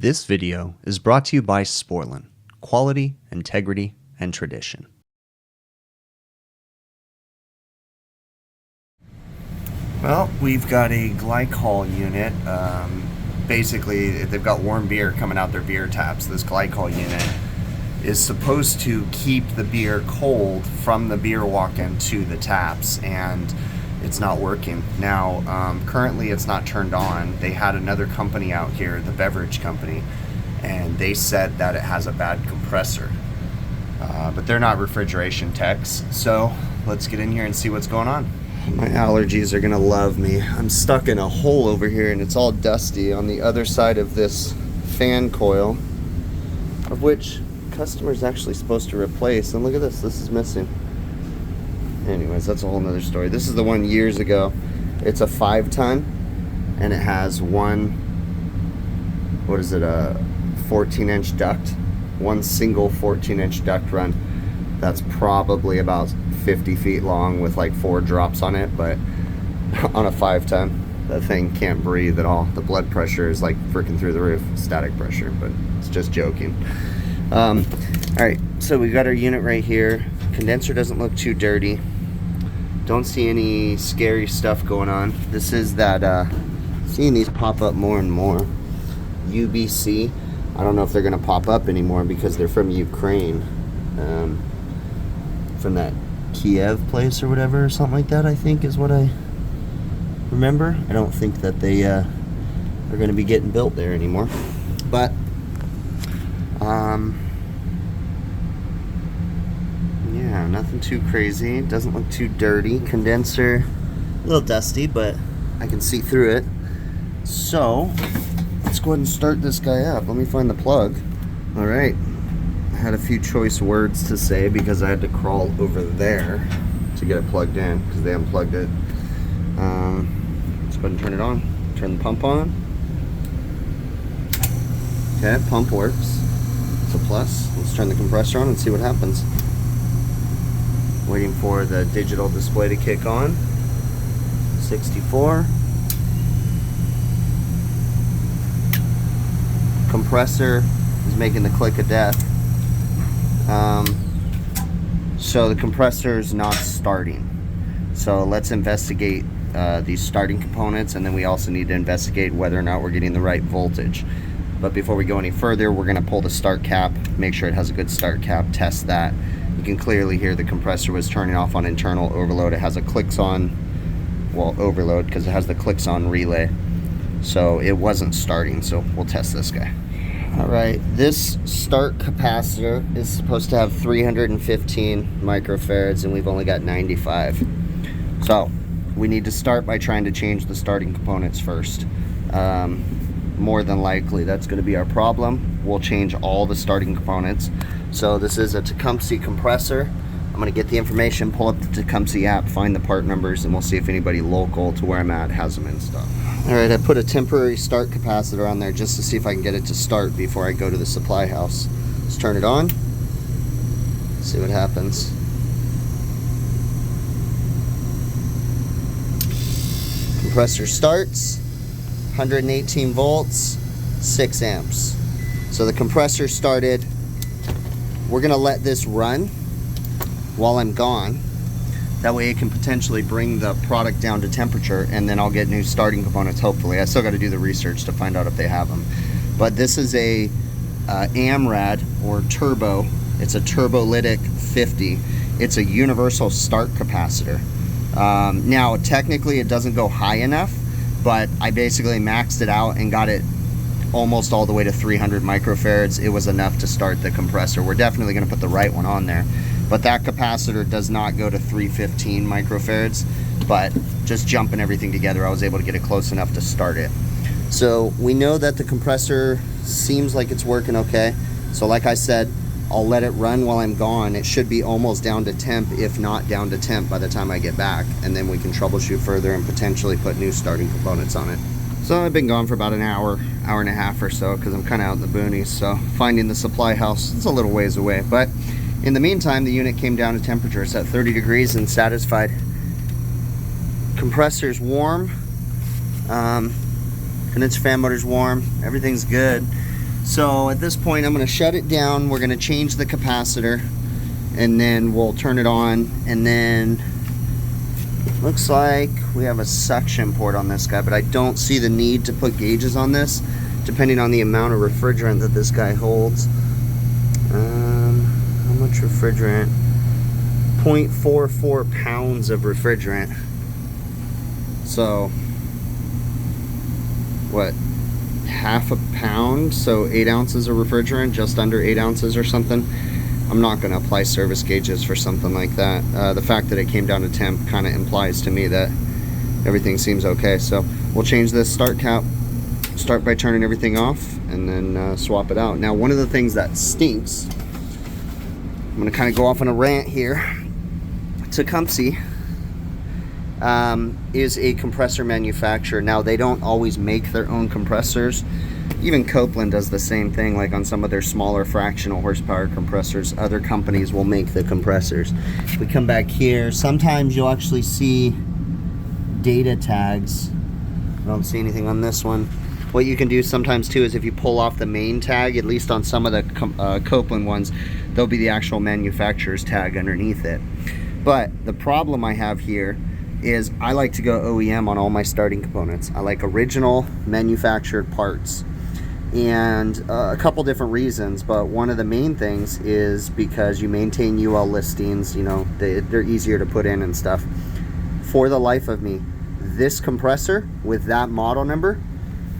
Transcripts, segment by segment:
This video is brought to you by Sporlan, quality, integrity, and tradition. Well, we've got a Glycol unit. Basically, they've got warm beer coming out their beer taps. This Glycol unit is supposed to keep the beer cold from the beer walk-in to the taps, and it's not working. Now, currently it's not turned on. They had another company out here, the beverage company, and they said that it has a bad compressor. But they're not refrigeration techs, so let's get in here and see what's going on. My allergies are gonna love me. I'm stuck in a hole over here and it's all dusty on the other side of this fan coil, of which customer's actually supposed to replace. And look at this is missing. Anyways, that's a whole nother story. This is the one years ago. It's a 5-ton and it has one, what is it, a 14-inch duct, one single 14-inch duct run. That's probably about 50 feet long with like 4 drops on it, but on a 5-ton, that thing can't breathe at all. The blood pressure is like freaking through the roof, static pressure, but it's just joking. All right, so we got our unit right here. Condenser doesn't look too dirty. Don't see any scary stuff going on. This is that, seeing these pop up more and more. UBC, I don't know if they're gonna pop up anymore because they're from Ukraine. From that Kiev place or whatever, or something like that, I think is what I remember. I don't think that they are gonna be getting built there anymore. But, yeah, nothing too crazy. Doesn't look too dirty. Condenser, a little dusty, but I can see through it. So, let's go ahead and start this guy up. Let me find the plug. All right. I had a few choice words to say because I had to crawl over there to get it plugged in because they unplugged it. Let's go ahead and turn it on. Turn the pump on. Okay, pump works. It's a plus. Let's turn the compressor on and see what happens. Waiting for the digital display to kick on. 64. Compressor is making the click of death. So the compressor is not starting. So let's investigate these starting components, and then we also need to investigate whether or not we're getting the right voltage. But before we go any further, we're going to pull the start cap, make sure it has a good start cap, test that. You can clearly hear the compressor was turning off on internal overload. It has a clicks on, well, overload, because it has the clicks on relay. So it wasn't starting, so we'll test this guy. Alright, this start capacitor is supposed to have 315 microfarads and we've only got 95. So, we need to start by trying to change the starting components first. More than likely, that's going to be our problem. We'll change all the starting components. So this is a Tecumseh compressor. I'm going to get the information, pull up the Tecumseh app, find the part numbers, and we'll see if anybody local to where I'm at has them in stock. Alright, I put a temporary start capacitor on there just to see if I can get it to start before I go to the supply house. Let's turn it on, see what happens. Compressor starts, 118 volts, 6 amps. So the compressor started. We're going to let this run while I'm gone. That way it can potentially bring the product down to temperature, and then I'll get new starting components, hopefully. I still got to do the research to find out if they have them. But this is a AMRAD, or turbo. It's a turbolytic 50. It's a universal start capacitor. Now, technically it doesn't go high enough, but I basically maxed it out and got it almost all the way to 300 microfarads. It was enough to start the compressor. We're definitely going to put the right one on there. But that capacitor does not go to 315 microfarads, but just jumping everything together, I was able to get it close enough to start it. So we know that the compressor seems like it's working okay. So like I said, I'll let it run while I'm gone. It should be almost down to temp, if not down to temp by the time I get back. And then we can troubleshoot further and potentially put new starting components on it. So I've been gone for about an hour and a half or so, because I'm kind of out in the boonies. So finding the supply house is a little ways away, but in the meantime, the unit came down to temperature. It's at 30 degrees and satisfied. Compressor's warm. Condenser fan motor's warm. Everything's good. So at this point, I'm going to shut it down. We're going to change the capacitor, and then we'll turn it on. And then looks like we have a suction port on this guy, but I don't see the need to put gauges on this, depending on the amount of refrigerant that this guy holds. How much refrigerant? 0.44 pounds of refrigerant. So what, half a pound? So 8 ounces of refrigerant, just under 8 ounces or something. I'm not going to apply service gauges for something like that. The fact that it came down to temp kind of implies to me that everything seems okay. So we'll change this start cap, start by turning everything off, and then swap it out. Now, one of the things that stinks, I'm going to kind of go off on a rant here. Tecumseh is a compressor manufacturer. Now, they don't always make their own compressors. Even Copeland does the same thing, like on some of their smaller fractional horsepower compressors. Other companies will make the compressors. If we come back here, sometimes you'll actually see data tags. I don't see anything on this one. What you can do sometimes too is if you pull off the main tag, at least on some of the Copeland ones, there'll be the actual manufacturer's tag underneath it. But the problem I have here is I like to go OEM on all my starting components. I like original manufactured parts. And a couple different reasons, but one of the main things is because you maintain UL listings, you know, they're easier to put in and stuff. For the life of me, this compressor with that model number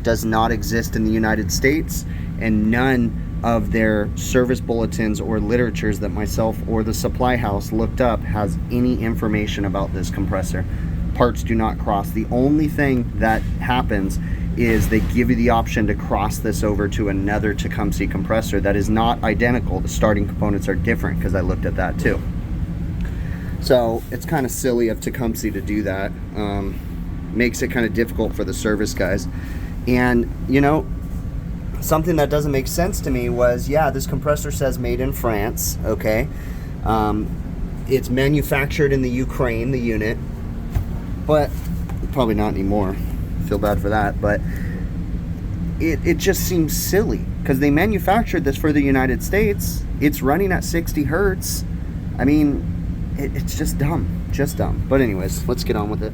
does not exist in the United States, and none of their service bulletins or literatures that myself or the supply house looked up has any information about this compressor. Parts do not cross. The only thing that happens is they give you the option to cross this over to another Tecumseh compressor that is not identical. The starting components are different, because I looked at that too. So it's kind of silly of Tecumseh to do that. Makes it kind of difficult for the service guys. And you know, something that doesn't make sense to me was, yeah, this compressor says made in France, okay. It's manufactured in the Ukraine, the unit, but probably not anymore. Feel bad for that, but it just seems silly, because they manufactured this for the United States. It's running at 60 hertz. I mean, it's just dumb, but anyways, let's get on with it.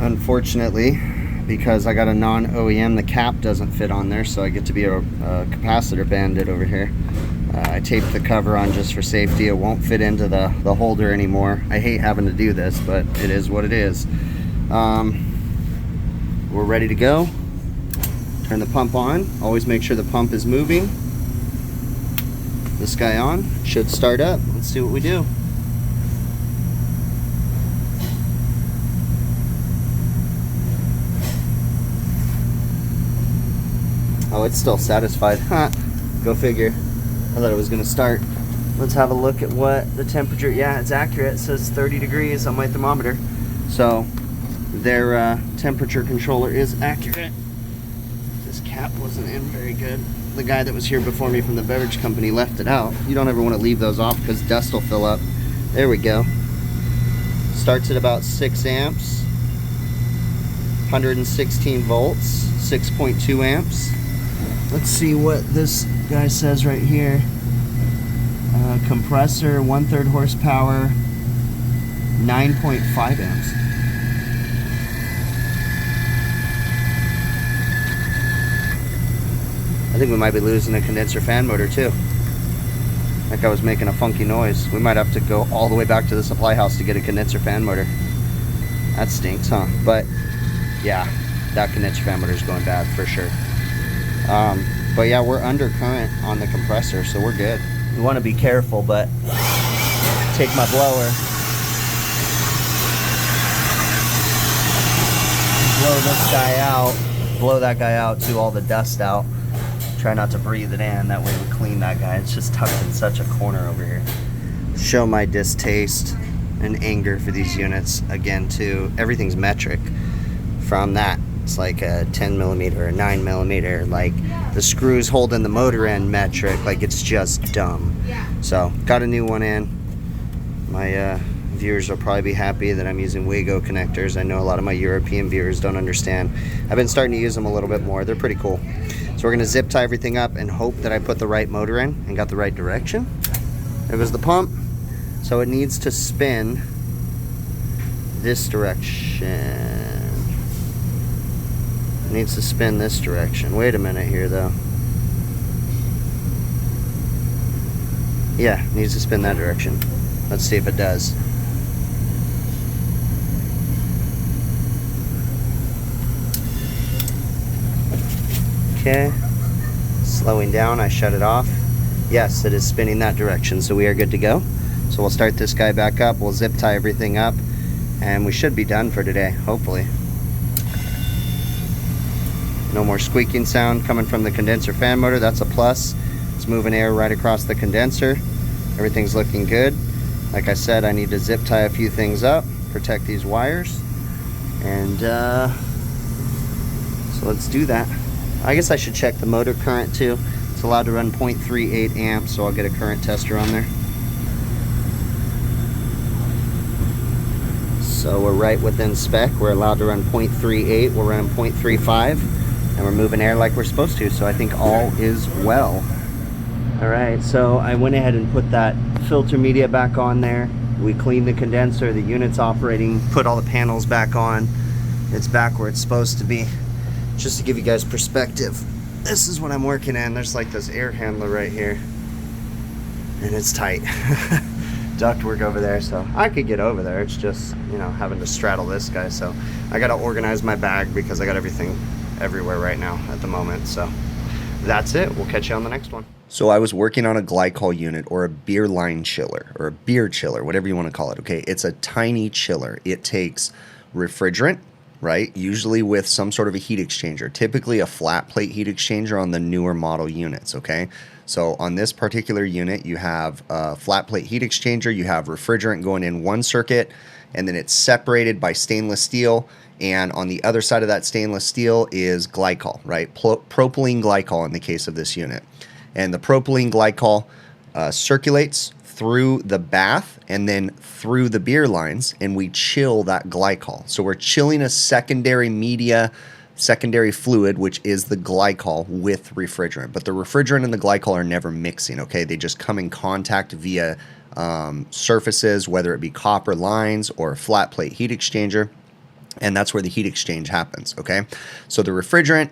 Unfortunately, because I got a non-OEM, the cap doesn't fit on there, so I get to be a capacitor bandit over here. I taped the cover on just for safety. It won't fit into the holder anymore. I hate having to do this, but it is what it is. We're ready to go. Turn the pump on. Always make sure the pump is moving. This guy on. Should start up. Let's see what we do. Oh, it's still satisfied. Huh. Go figure. I thought it was going to start. Let's have a look at what the temperature... Yeah, it's accurate. It says 30 degrees on my thermometer. So their temperature controller is accurate. This cap wasn't in very good. The guy that was here before me from the beverage company left it out. You don't ever want to leave those off, because dust will fill up. There we go. Starts at about 6 amps. 116 volts. 6.2 amps. Let's see what this guy says right here. Compressor, 1/3 horsepower, 9.5 amps. I think we might be losing a condenser fan motor too. That guy was making a funky noise. We might have to go all the way back to the supply house to get a condenser fan motor. That stinks, huh? But yeah, that condenser fan motor is going bad for sure. But yeah, we're under current on the compressor, so we're good. You want to be careful, but take my blower, blow this guy out, blow that guy out to all the dust out. Try not to breathe it in, that way we clean that guy. It's just tucked in such a corner over here. Show my distaste and anger for these units again too. Everything's metric from that. It's like a 10 millimeter or 9 millimeter, like the screws holding the motor end metric, like it's just dumb. So got a new one in. My viewers will probably be happy that I'm using Wago connectors. I know a lot of my European viewers don't understand. I've been starting to use them a little bit more. They're pretty cool. So we're going to zip tie everything up and hope that I put the right motor in and got the right direction. There goes the pump. So it needs to spin this direction. It needs to spin this direction. Wait a minute here though. Yeah, it needs to spin that direction. Let's see if it does. Okay, slowing down, I shut it off. Yes, it is spinning that direction, so we are good to go. So we'll start this guy back up, we'll zip tie everything up, and we should be done for today, hopefully. No more squeaking sound coming from the condenser fan motor, that's a plus. It's moving air right across the condenser. Everything's looking good. Like I said, I need to zip tie a few things up, protect these wires, and so let's do that. I guess I should check the motor current too. It's allowed to run 0.38 amps, so I'll get a current tester on there. So we're right within spec. We're allowed to run 0.38. We're running 0.35, and we're moving air like we're supposed to, so I think all is well. Alright, so I went ahead and put that filter media back on there. We cleaned the condenser, the unit's operating, put all the panels back on. It's back where it's supposed to be. Just to give you guys perspective, this is what I'm working in. There's like this air handler right here, and it's tight. Duct work over there, so I could get over there. It's just, you know, having to straddle this guy. So I gotta organize my bag because I got everything everywhere right now at the moment. So that's it. We'll catch you on the next one. So I was working on a glycol unit, or a beer line chiller, or a beer chiller, whatever you want to call it. Okay, it's a tiny chiller. It takes refrigerant, right? Usually with some sort of a heat exchanger, typically a flat plate heat exchanger on the newer model units, okay? So on this particular unit, you have a flat plate heat exchanger, you have refrigerant going in one circuit, and then it's separated by stainless steel, and on the other side of that stainless steel is glycol, right? Propylene glycol in the case of this unit. And the propylene glycol circulates through the bath and then through the beer lines, and we chill that glycol. So we're chilling a secondary media, secondary fluid, which is the glycol, with refrigerant. But the refrigerant and the glycol are never mixing, okay? They just come in contact via surfaces, whether it be copper lines or a flat plate heat exchanger, and that's where the heat exchange happens, okay? So the refrigerant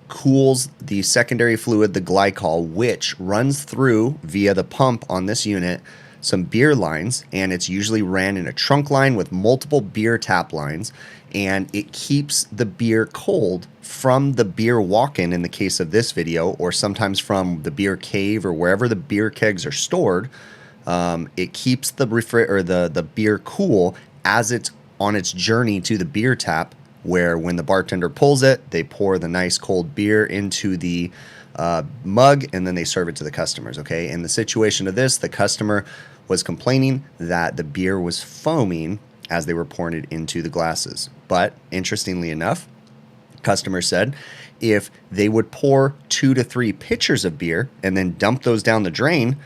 cools the secondary fluid, the glycol, which runs through via the pump on this unit some beer lines, and it's usually ran in a trunk line with multiple beer tap lines, and it keeps the beer cold from the beer walk-in the case of this video, or sometimes from the beer cave or wherever the beer kegs are stored. It keeps the the beer cool as it's on its journey to the beer tap, where when the bartender pulls it, they pour the nice cold beer into the mug, and then they serve it to the customers, okay? In the situation of this, the customer was complaining that the beer was foaming as they were pouring it into the glasses. But interestingly enough, customer said if they would pour 2 to 3 pitchers of beer and then dump those down the drain,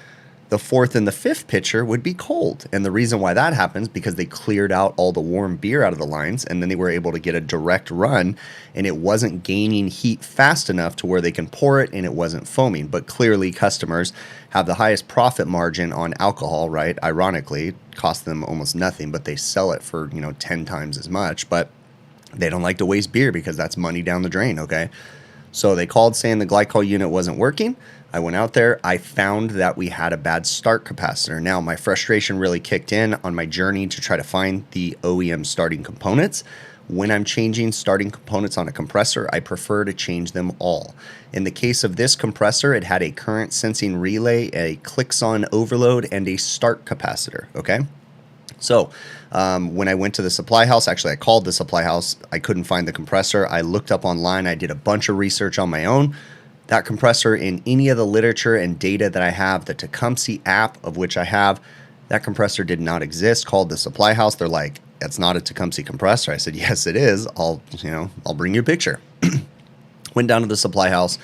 the 4th and the 5th pitcher would be cold. And the reason why that happens, because they cleared out all the warm beer out of the lines, and then they were able to get a direct run, and it wasn't gaining heat fast enough to where they can pour it and it wasn't foaming. But clearly customers have the highest profit margin on alcohol, right? Ironically, it costs them almost nothing, but they sell it for, 10 times as much. But they don't like to waste beer because that's money down the drain, okay? So they called saying the glycol unit wasn't working. I went out there, I found that we had a bad start capacitor. Now, my frustration really kicked in on my journey to try to find the OEM starting components. When I'm changing starting components on a compressor, I prefer to change them all. In the case of this compressor, it had a current sensing relay, a clicks-on overload, and a start capacitor, okay? So when I went to the supply house, actually I called the supply house, I couldn't find the compressor. I looked up online, I did a bunch of research on my own. That compressor, in any of the literature and data that I have, the Tecumseh app of which I have, that compressor did not exist. Called the supply house, they're like, it's not a Tecumseh compressor. I said, yes it is, I'll bring you a picture. Went down to the supply house,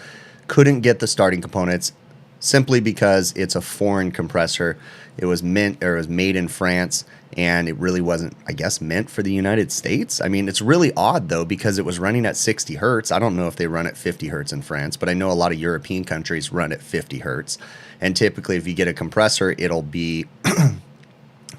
couldn't get the starting components. simply because it's a foreign compressor. It was made in France, and it really wasn't, I guess, meant for the United States. I mean, it's really odd though, because it was running at 60 hertz. I don't know if they run at 50 hertz in France, but I know a lot of European countries run at 50 hertz. And typically if you get a compressor, it'll be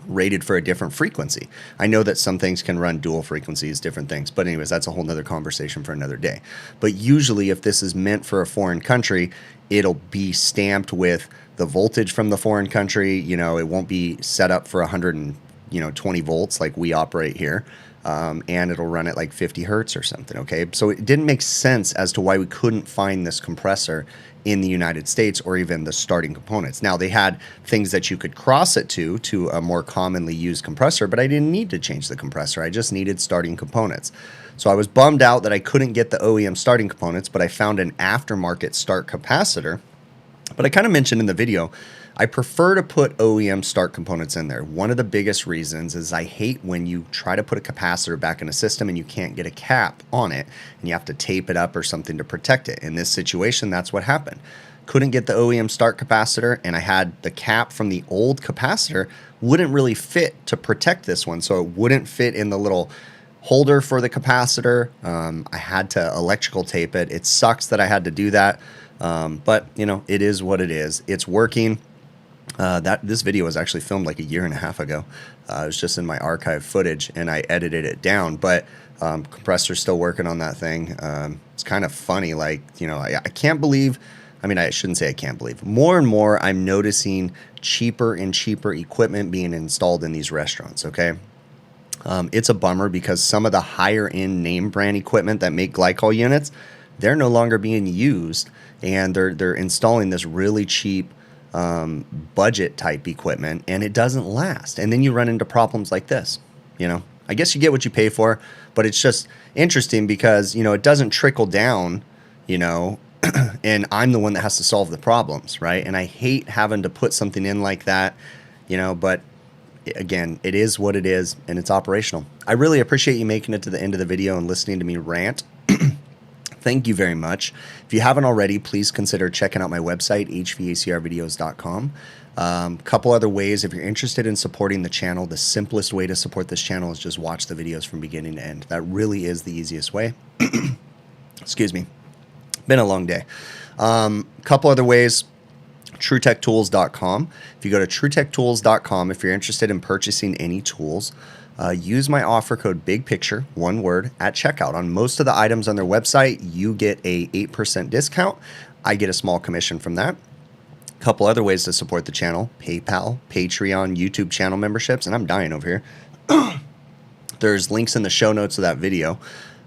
rated for a different frequency. I know that some things can run dual frequencies, different things, but anyways, that's a whole nother conversation for another day. But usually if this is meant for a foreign country, it'll be stamped with the voltage from the foreign country. You know, it won't be set up for 120 volts like we operate here. And it'll run at like 50 hertz or something, okay? So it didn't make sense as to why we couldn't find this compressor in the United States, or even the starting components. Now, they had things that you could cross it to a more commonly used compressor, but I didn't need to change the compressor. I just needed starting components. So I was bummed out that I couldn't get the OEM starting components, but I found an aftermarket start capacitor. But I kind of mentioned in the video, I prefer to put OEM start components in there. One of the biggest reasons is I hate when you try to put a capacitor back in a system and you can't get a cap on it, and you have to tape it up or something to protect it. In this situation, that's what happened. Couldn't get the OEM start capacitor, and I had the cap from the old capacitor wouldn't really fit to protect this one, so it wouldn't fit in the little holder for the capacitor. I had to electrical tape it. It sucks that I had to do that, but you know, it is what it is. It's working. This video was actually filmed like a year and a half ago. It was just in my archive footage, and I edited it down, but compressor's still working on that thing. It's kind of funny, like, you know, I can't believe, I mean, I shouldn't say I can't believe. More and more, I'm noticing cheaper and cheaper equipment being installed in these restaurants, okay? It's a bummer because some of the higher end name brand equipment that make glycol units, they're no longer being used, and they're installing this really cheap budget type equipment, and it doesn't last. And then you run into problems like this. You know, I guess you get what you pay for, but it's just interesting because, you know, it doesn't trickle down, you know, and I'm the one that has to solve the problems, right? And I hate having to put something in like that, you know, but again, it is what it is, and it's operational. I really appreciate you making it to the end of the video and listening to me rant. Thank you very much. If you haven't already, please consider checking out my website, hvacrvideos.com. Couple other ways, if you're interested in supporting the channel, the simplest way to support this channel is just watch the videos from beginning to end. That really is the easiest way. Excuse me. Been a long day. Couple other ways. TrueTechTools.com. If you go to TrueTechTools.com, if you're interested in purchasing any tools, use my offer code BIGPICTURE, one word, at checkout. On most of the items on their website, you get a 8% discount. I get a small commission from that. A couple other ways to support the channel: PayPal, Patreon, YouTube channel memberships, and I'm dying over here. There's links in the show notes of that video,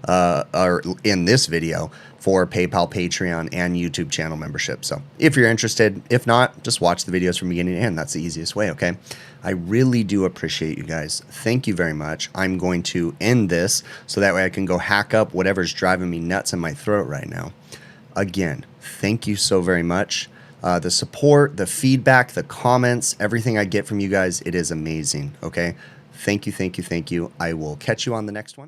or in this video, for PayPal, Patreon, and YouTube channel membership. So if you're interested, if not, just watch the videos from beginning to end. That's the easiest way, okay? I really do appreciate you guys. Thank you very much. I'm going to end this so that way I can go hack up whatever's driving me nuts in my throat right now. Again, thank you so very much. The support, the feedback, the comments, everything I get from you guys, it is amazing, okay? Thank you, thank you, thank you. I will catch you on the next one.